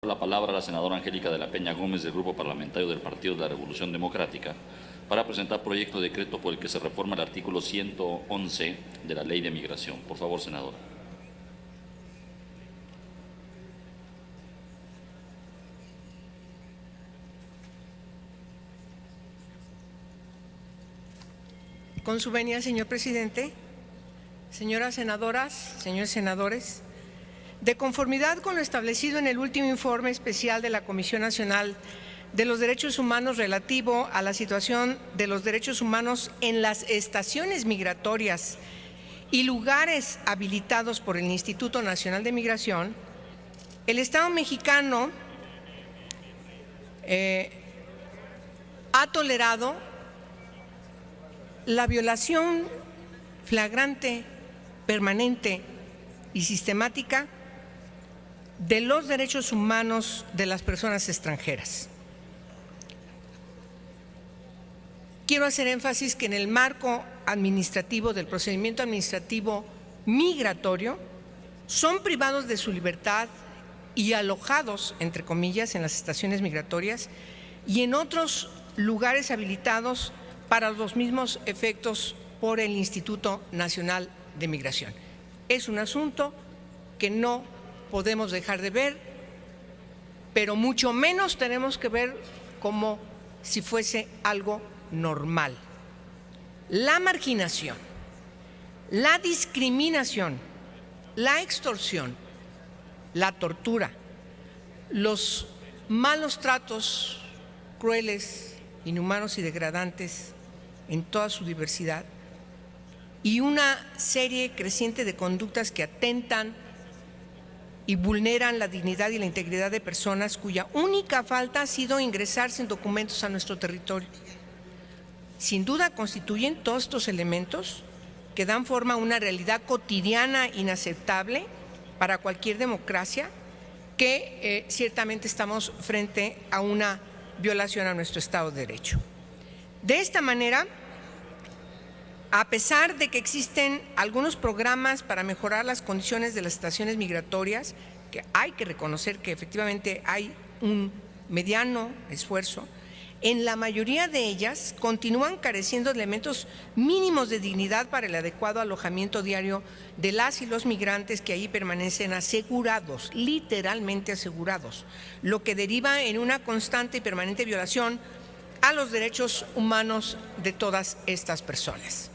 La palabra a la senadora Angélica de la Peña Gómez del Grupo Parlamentario del Partido de la Revolución Democrática para presentar proyecto de decreto por el que se reforma el artículo 111 de la Ley de Migración. Por favor, senadora. Con su venia, señor presidente, señoras senadoras, señores senadores, de conformidad con lo establecido en el último informe especial de la Comisión Nacional de los Derechos Humanos relativo a la situación de los derechos humanos en las estaciones migratorias y lugares habilitados por el Instituto Nacional de Migración, el Estado mexicano ha tolerado la violación flagrante, permanente y sistemática de los derechos humanos de las personas extranjeras. Quiero hacer énfasis que en el marco administrativo del procedimiento administrativo migratorio son privados de su libertad y alojados, entre comillas, en las estaciones migratorias y en otros lugares habilitados para los mismos efectos por el Instituto Nacional de Migración. Es un asunto que no podemos dejar de ver, pero mucho menos tenemos que ver como si fuese algo normal. La marginación, la discriminación, la extorsión, la tortura, los malos tratos crueles, inhumanos y degradantes en toda su diversidad y una serie creciente de conductas que atentan y vulneran la dignidad y la integridad de personas cuya única falta ha sido ingresar sin documentos a nuestro territorio. Sin duda constituyen todos estos elementos que dan forma a una realidad cotidiana inaceptable para cualquier democracia, que ciertamente estamos frente a una violación a nuestro Estado de Derecho. De esta manera, a pesar de que existen algunos programas para mejorar las condiciones de las estaciones migratorias, que hay que reconocer que efectivamente hay un mediano esfuerzo, en la mayoría de ellas continúan careciendo de elementos mínimos de dignidad para el adecuado alojamiento diario de las y los migrantes que ahí permanecen asegurados, literalmente asegurados, lo que deriva en una constante y permanente violación a los derechos humanos de todas estas personas.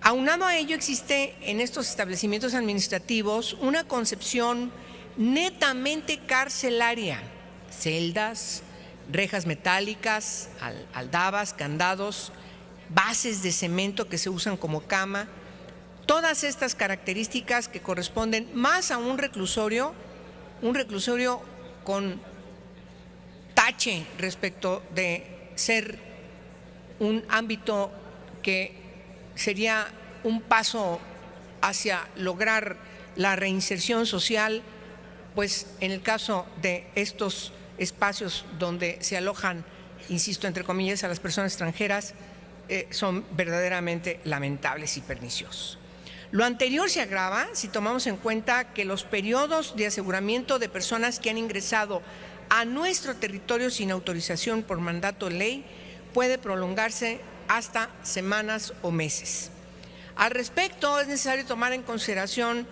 Aunado a ello, existe en estos establecimientos administrativos una concepción netamente carcelaria, celdas, rejas metálicas, aldabas, candados, bases de cemento que se usan como cama, todas estas características que corresponden más a un reclusorio con tache respecto de ser un ámbito que sería un paso hacia lograr la reinserción social, pues en el caso de estos espacios donde se alojan, insisto, entre comillas, a las personas extranjeras, son verdaderamente lamentables y perniciosos. Lo anterior se agrava si tomamos en cuenta que los periodos de aseguramiento de personas que han ingresado a nuestro territorio sin autorización por mandato de ley puede prolongarse hasta semanas o meses. Al respecto, es necesario tomar en consideración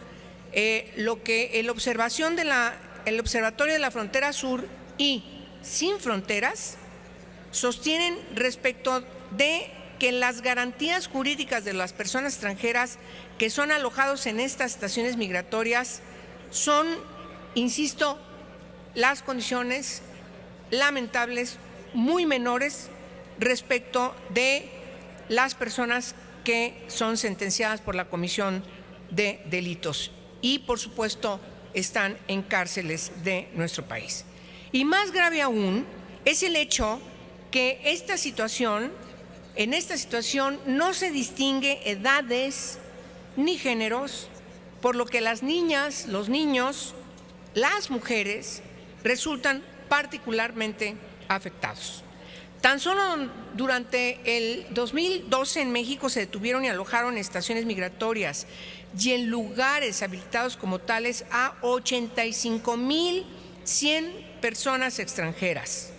lo que el Observatorio de la Frontera Sur y Sin Fronteras sostienen respecto de que las garantías jurídicas de las personas extranjeras que son alojados en estas estaciones migratorias son, insisto, las condiciones lamentables muy menores respecto de las personas que son sentenciadas por la comisión de delitos y, por supuesto, están en cárceles de nuestro país. Y más grave aún es el hecho que en esta situación no se distingue edades ni géneros, por lo que las niñas, los niños, las mujeres resultan particularmente afectados. Tan solo durante el 2012 en México se detuvieron y alojaron en estaciones migratorias y en lugares habilitados como tales a 85,000 100 personas extranjeras.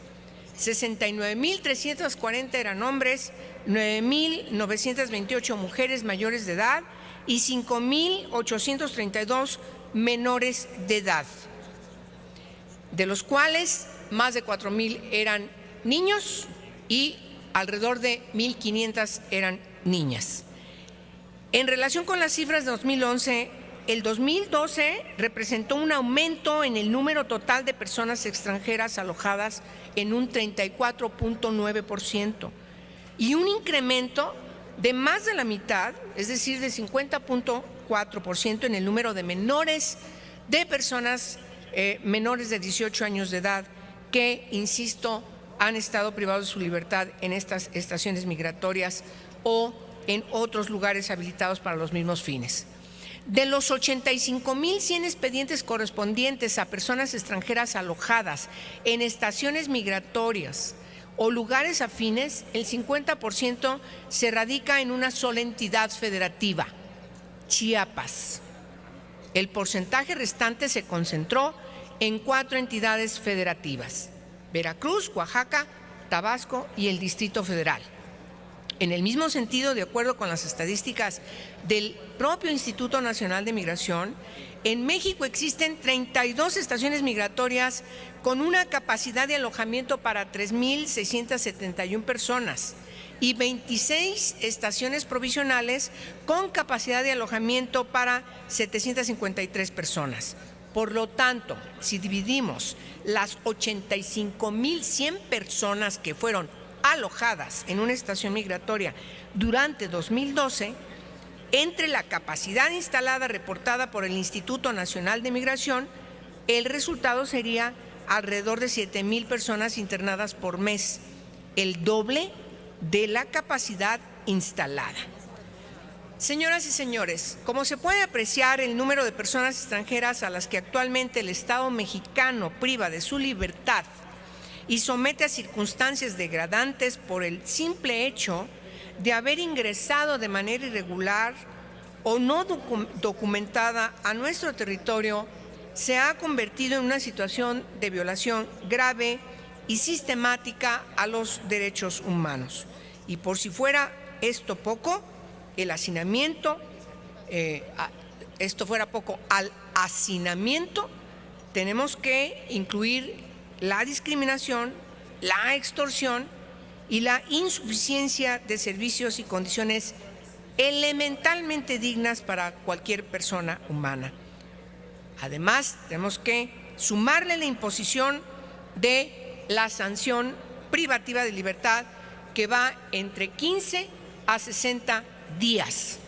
69.340 eran hombres, 9.928 mujeres mayores de edad y 5.832 menores de edad, de los cuales más de 4.000 eran niños y alrededor de 1.500 eran niñas. En relación con las cifras de 2011, el 2012 representó un aumento en el número total de personas extranjeras alojadas en un 34.9% y un incremento de más de la mitad, es decir, de 50.4% en el número de menores de personas menores de 18 años de edad que, insisto, han estado privados de su libertad en estas estaciones migratorias o en otros lugares habilitados para los mismos fines. De los 85.100 expedientes correspondientes a personas extranjeras alojadas en estaciones migratorias o lugares afines, el 50% se radica en una sola entidad federativa, Chiapas. El porcentaje restante se concentró en 4 entidades federativas: Veracruz, Oaxaca, Tabasco y el Distrito Federal. En el mismo sentido, de acuerdo con las estadísticas del propio Instituto Nacional de Migración, en México existen 32 estaciones migratorias con una capacidad de alojamiento para 3.671 personas y 26 estaciones provisionales con capacidad de alojamiento para 753 personas. Por lo tanto, si dividimos las 85.100 personas que fueron alojadas en una estación migratoria durante 2012, entre la capacidad instalada reportada por el Instituto Nacional de Migración, el resultado sería alrededor de 7,000 personas internadas por mes, el doble de la capacidad instalada. Señoras y señores, como se puede apreciar, el número de personas extranjeras a las que actualmente el Estado mexicano priva de su libertad y somete a circunstancias degradantes por el simple hecho de haber ingresado de manera irregular o no documentada a nuestro territorio, se ha convertido en una situación de violación grave y sistemática a los derechos humanos. Y por si fuera esto poco, al hacinamiento tenemos que incluir la discriminación, la extorsión y la insuficiencia de servicios y condiciones elementalmente dignas para cualquier persona humana. Además, tenemos que sumarle la imposición de la sanción privativa de libertad, que va entre 15 a 60 días.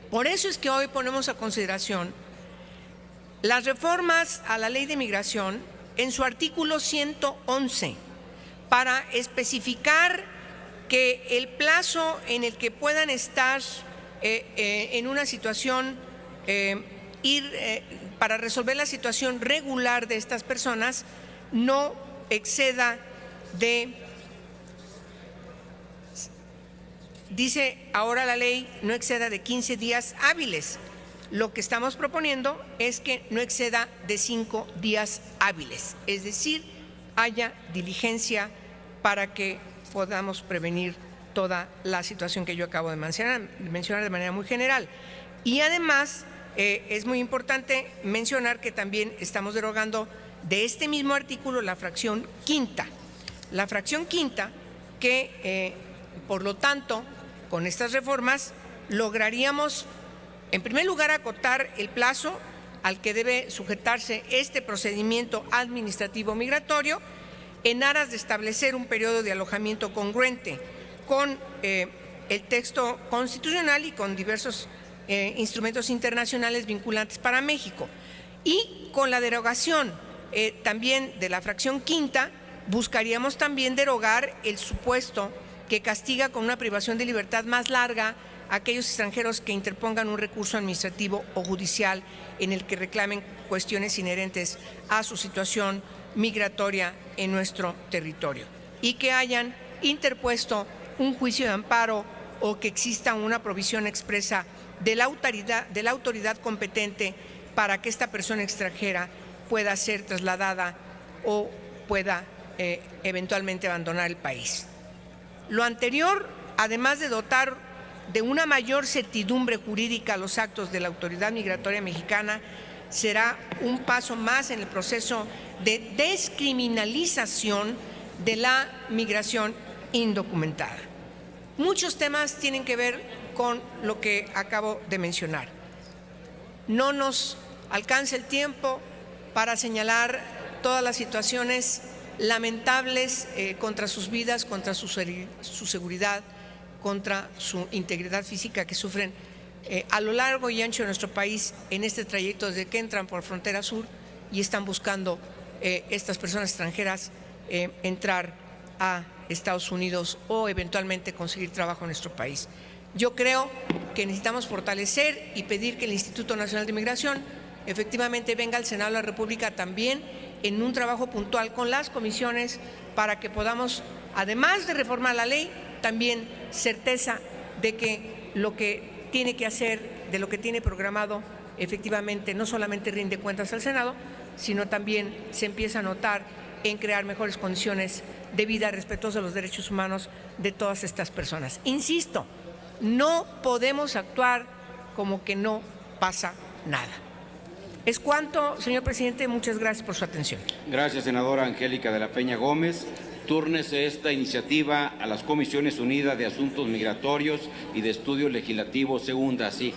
Por eso es que hoy ponemos a consideración las reformas a la Ley de Migración en su artículo 111 para especificar que el plazo en el que puedan estar en una situación, para resolver la situación regular de estas personas, no exceda de, dice ahora la ley, no exceda de 15 días hábiles. Lo que estamos proponiendo es que no exceda de 5 días hábiles, es decir, haya diligencia para que podamos prevenir toda la situación que yo acabo de mencionar de manera muy general. Y además es muy importante mencionar que también estamos derogando de este mismo artículo la fracción quinta. La fracción quinta que, por lo tanto, con estas reformas lograríamos, en primer lugar, acotar el plazo al que debe sujetarse este procedimiento administrativo migratorio en aras de establecer un periodo de alojamiento congruente con el texto constitucional y con diversos instrumentos internacionales vinculantes para México. Y con la derogación también de la fracción quinta, buscaríamos también derogar el supuesto que castiga con una privación de libertad más larga a aquellos extranjeros que interpongan un recurso administrativo o judicial en el que reclamen cuestiones inherentes a su situación migratoria en nuestro territorio y que hayan interpuesto un juicio de amparo o que exista una provisión expresa de la autoridad competente para que esta persona extranjera pueda ser trasladada o pueda eventualmente abandonar el país. Lo anterior, además de dotar de una mayor certidumbre jurídica a los actos de la autoridad migratoria mexicana, será un paso más en el proceso de descriminalización de la migración indocumentada. Muchos temas tienen que ver con lo que acabo de mencionar. No nos alcanza el tiempo para señalar todas las situaciones lamentables contra sus vidas, contra su seguridad, contra su integridad física que sufren a lo largo y ancho de nuestro país en este trayecto desde que entran por frontera sur y están buscando estas personas extranjeras entrar a Estados Unidos o eventualmente conseguir trabajo en nuestro país. Yo creo que necesitamos fortalecer y pedir que el Instituto Nacional de Migración efectivamente venga al Senado de la República también en un trabajo puntual con las comisiones para que podamos, además de reformar la ley, también certeza de que lo que tiene que hacer, de lo que tiene programado, efectivamente no solamente rinde cuentas al Senado, sino también se empieza a notar en crear mejores condiciones de vida respetuosas de los derechos humanos de todas estas personas. Insisto, no podemos actuar como que no pasa nada. Es cuanto, señor presidente. Muchas gracias por su atención. Gracias, senadora Angélica de la Peña Gómez. Túrnese esta iniciativa a las Comisiones Unidas de Asuntos Migratorios y de Estudios Legislativos, segunda, sí.